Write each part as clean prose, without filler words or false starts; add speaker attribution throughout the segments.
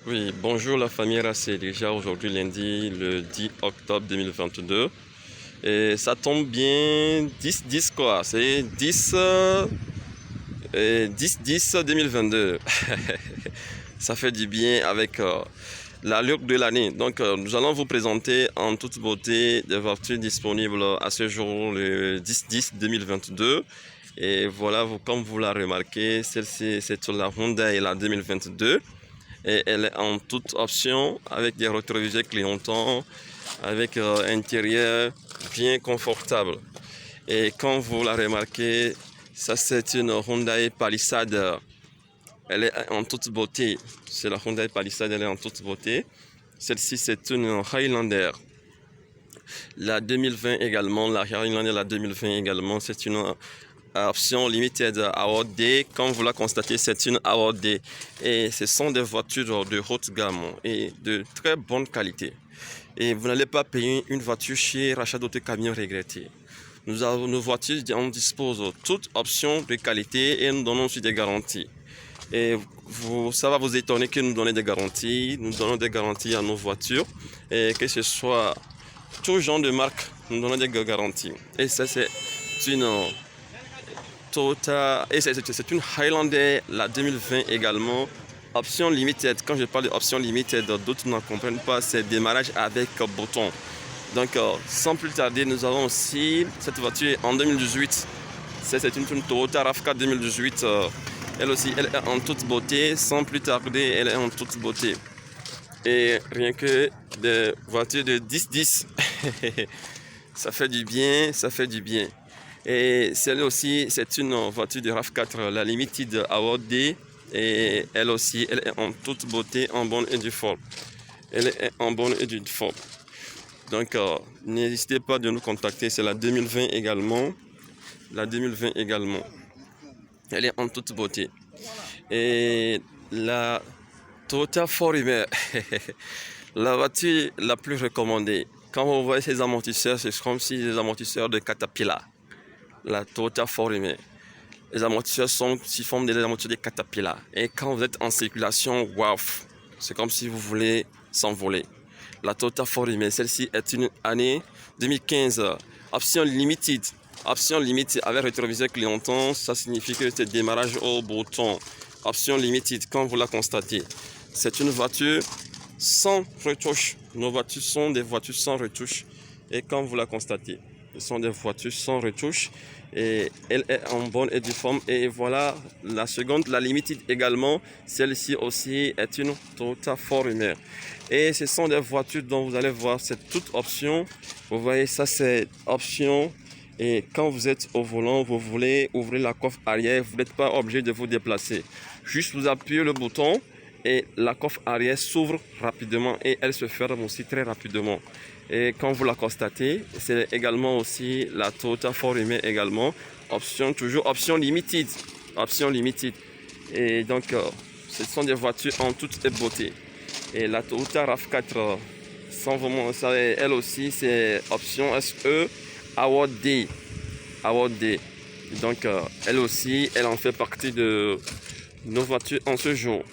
Speaker 1: Oui, bonjour la famille RA, c'est déjà aujourd'hui lundi le 10 octobre 2022 et ça tombe bien 10-10 quoi, c'est 10 2022. Ça fait du bien avec l'allure de l'année. Donc nous allons vous présenter en toute beauté des voitures disponibles à ce jour le 10-10 2022. Et voilà, comme vous l'avez remarqué, celle-ci c'est la Hyundai la 2022. Et elle est en toute option avec des rétroviseurs clignotants, avec un intérieur bien confortable. Et comme vous l'avez remarqué, ça c'est une Hyundai Palisade. Elle est en toute beauté. C'est la Hyundai Palisade, elle est en toute beauté. Celle-ci c'est une Highlander. La 2020 également, la Highlander la 2020 également, c'est une option limited Award D. Comme vous l'avez constaté, c'est une Award D. Et ce sont des voitures de haute gamme et de très bonne qualité. Et vous n'allez pas payer une voiture chez Rachat d'Auto Camion regretté. Nous avons nos voitures, on dispose de toutes options de qualité et nous donnons aussi des garanties. Et ça va vous étonner que nous donnons des garanties. Nous donnons des garanties à nos voitures. Et que ce soit tout genre de marque, nous donnons des garanties. Et ça, c'est une Toyota, et c'est une Highlander, la 2020 également. Option limited, quand je parle d'option limited, d'autres n'en comprennent pas, c'est démarrage avec bouton. Donc, sans plus tarder, nous avons aussi cette voiture en 2018. C'est une Toyota RAV4 2018. Elle aussi, elle est en toute beauté. Sans plus tarder, elle est en toute beauté. Et rien que des voitures de 10-10. Ça fait du bien, ça fait du bien. Et celle aussi, c'est une voiture de RAV4, la Limited Award D. Et elle aussi, elle est en toute beauté, en bonne et due forme. Elle est en bonne et due forme. Donc, n'hésitez pas de nous contacter. C'est la 2020 également. La 2020 également. Elle est en toute beauté. Et la Toyota 4Runner, la voiture la plus recommandée. Quand vous voyez ces amortisseurs, c'est comme si des amortisseurs de Caterpillar. La Toyota 4Runner. Les amortisseurs sont sous forme des amortisseurs de Caterpillar. Et quand vous êtes en circulation, waouh, c'est comme si vous voulez s'envoler. La Toyota 4Runner, celle-ci est une année 2015, option limited. Option limited avec rétroviseur clignotant, ça signifie que c'est démarrage au bouton. Option limited, comme vous la constatez. C'est une voiture sans retouche. Nos voitures sont des voitures sans retouche. Et comme vous la constatez, ce sont des voitures sans retouche. Et elle est en bonne et due forme. Et voilà la seconde, la limited également. Celle-ci aussi est une Toyota 4Runner. Et ce sont des voitures dont vous allez voir, c'est toute option. Vous voyez, ça c'est option. Et quand vous êtes au volant, vous voulez ouvrir la coffre arrière, vous n'êtes pas obligé de vous déplacer. Juste vous appuyez le bouton et la coffre arrière s'ouvre rapidement et elle se ferme aussi très rapidement. Et quand vous la constatez, c'est également aussi la Toyota 4Runner également. Option, toujours option limited. Option limited. Et donc, ce sont des voitures en toute beauté. Et la Toyota RAV4, sans vraiment, ça, elle aussi, c'est option SE Award D. Award D. Donc, elle aussi, elle en fait partie de nos voitures en ce jour.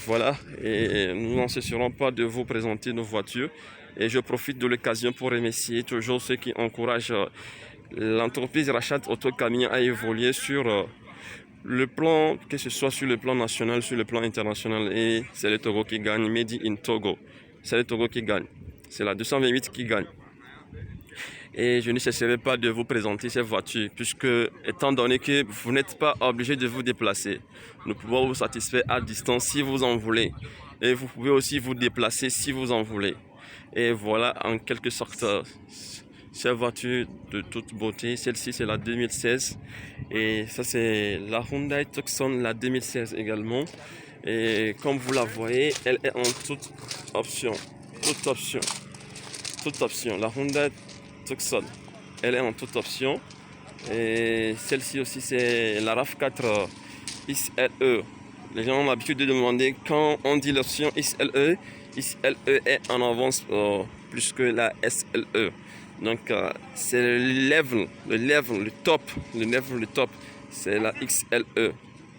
Speaker 1: Voilà, et nous n'en cesserons pas de vous présenter nos voitures. Et je profite de l'occasion pour remercier toujours ceux qui encouragent l'entreprise Rachat Auto Camion à évoluer sur le plan, que ce soit sur le plan national, sur le plan international. Et c'est le Togo qui gagne, Made in Togo. C'est le Togo qui gagne. C'est la 228 qui gagne. Et je ne cesserai pas de vous présenter ces voitures, puisque étant donné que vous n'êtes pas obligé de vous déplacer, nous pouvons vous satisfaire à distance si vous en voulez. Et vous pouvez aussi vous déplacer si vous en voulez. Et voilà en quelque sorte ces voitures de toute beauté. Celle-ci c'est la 2016 et ça c'est la Hyundai Tucson la 2016 également. Et comme vous la voyez, elle est en toute option. Toute option. Toute option. La Hyundai Tucson, elle est en toute option. Et celle-ci aussi c'est la RAV4 XLE. Les gens ont l'habitude de demander quand on dit l'option XLE. XLE est en avance plus que la SLE. Donc c'est le top, c'est la XLE.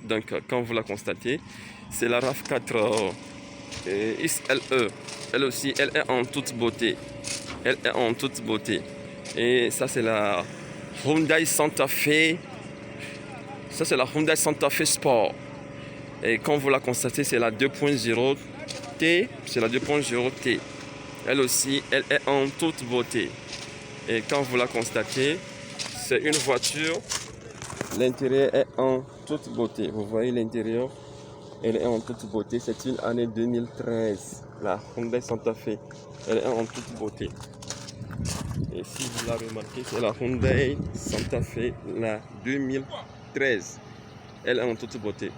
Speaker 1: Donc quand vous la constatez, c'est la RAV4 XLE. Elle aussi, elle est en toute beauté. Elle est en toute beauté. Et ça, c'est la Hyundai Santa Fe. Ça, c'est la Hyundai Santa Fe Sport. Et comme vous la constatez, c'est la 2.0 T. C'est la 2.0 T. Elle aussi, elle est en toute beauté. Et quand vous la constatez, c'est une voiture. L'intérieur est en toute beauté. Vous voyez l'intérieur, elle est en toute beauté. C'est une année 2013. La Hyundai Santa Fe. Elle est en toute beauté. Et si vous la remarquez, c'est la Hyundai Santa Fe, la 2013. Elle est en toute beauté.